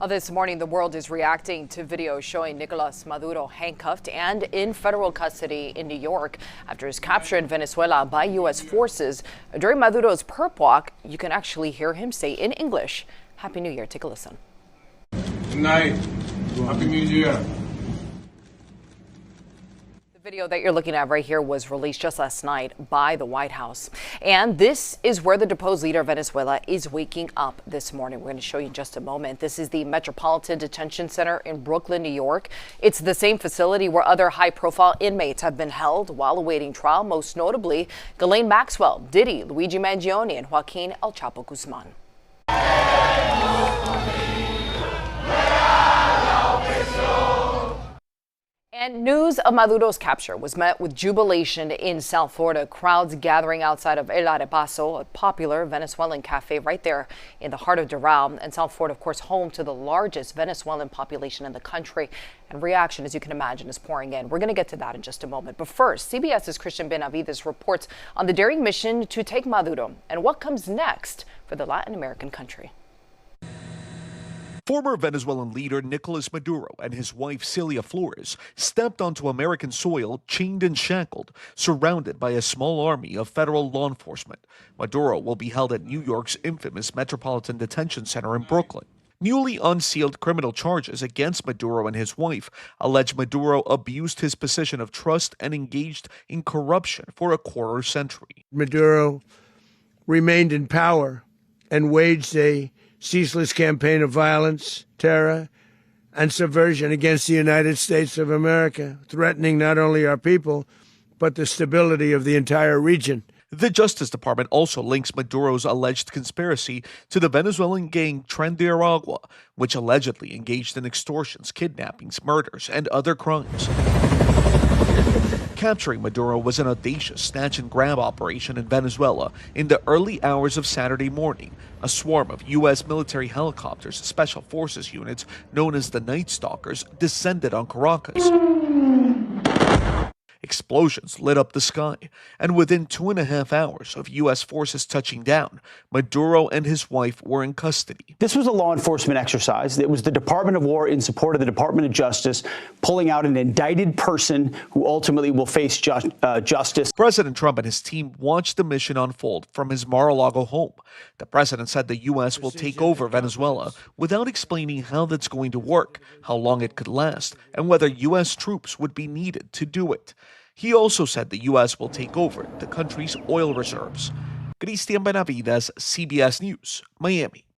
This morning, the world is reacting to video showing Nicolás Maduro handcuffed and in federal custody in New York after his capture in Venezuela by U.S. forces. During Maduro's perp walk, you can actually hear him say in English, "Happy New Year." Take a listen. Good night. Happy New Year. The video that you're looking at right here was released just last night by the White House. And this is where the deposed leader of Venezuela is waking up this morning. We're going to show you in just a moment. This is the Metropolitan Detention Center in Brooklyn, New York. It's the same facility where other high-profile inmates have been held while awaiting trial, most notably Ghislaine Maxwell, Diddy, Luigi Mangione, and Joaquin El Chapo Guzman. And news of Maduro's capture was met with jubilation in South Florida. Crowds gathering outside of El Arepaso, a popular Venezuelan cafe right there in the heart of Doral. And South Florida, of course, home to the largest Venezuelan population in the country. And reaction, as you can imagine, is pouring in. We're going to get to that in just a moment. But first, CBS's Christian Benavides reports on the daring mission to take Maduro and what comes next for the Latin American country. Former Venezuelan leader Nicolás Maduro and his wife Celia Flores stepped onto American soil chained and shackled, surrounded by a small army of federal law enforcement. Maduro will be held at New York's infamous Metropolitan Detention Center in Brooklyn. Newly unsealed criminal charges against Maduro and his wife allege Maduro abused his position of trust and engaged in corruption for a quarter century. Maduro remained in power and waged a ceaseless campaign of violence, terror, and subversion against the United States of America, threatening not only our people, but the stability of the entire region. The Justice Department also links Maduro's alleged conspiracy to the Venezuelan gang Tren de Aragua, which allegedly engaged in extortions, kidnappings, murders, and other crimes. Capturing Maduro was an audacious snatch-and-grab operation in Venezuela in the early hours of Saturday morning. A swarm of U.S. military helicopters, special forces units known as the Night Stalkers, descended on Caracas. Explosions lit up the sky, and within 2.5 hours of U.S. forces touching down, Maduro and his wife were in custody. This was a law enforcement exercise. It was the Department of War in support of the Department of Justice, pulling out an indicted person who ultimately will face justice. President Trump and his team watched the mission unfold from his Mar-a-Lago home. The president said the U.S. will take over Venezuela without explaining how that's going to work, how long it could last, and whether U.S. troops would be needed to do it. He also said the U.S. will take over the country's oil reserves. Christian Benavides, CBS News, Miami.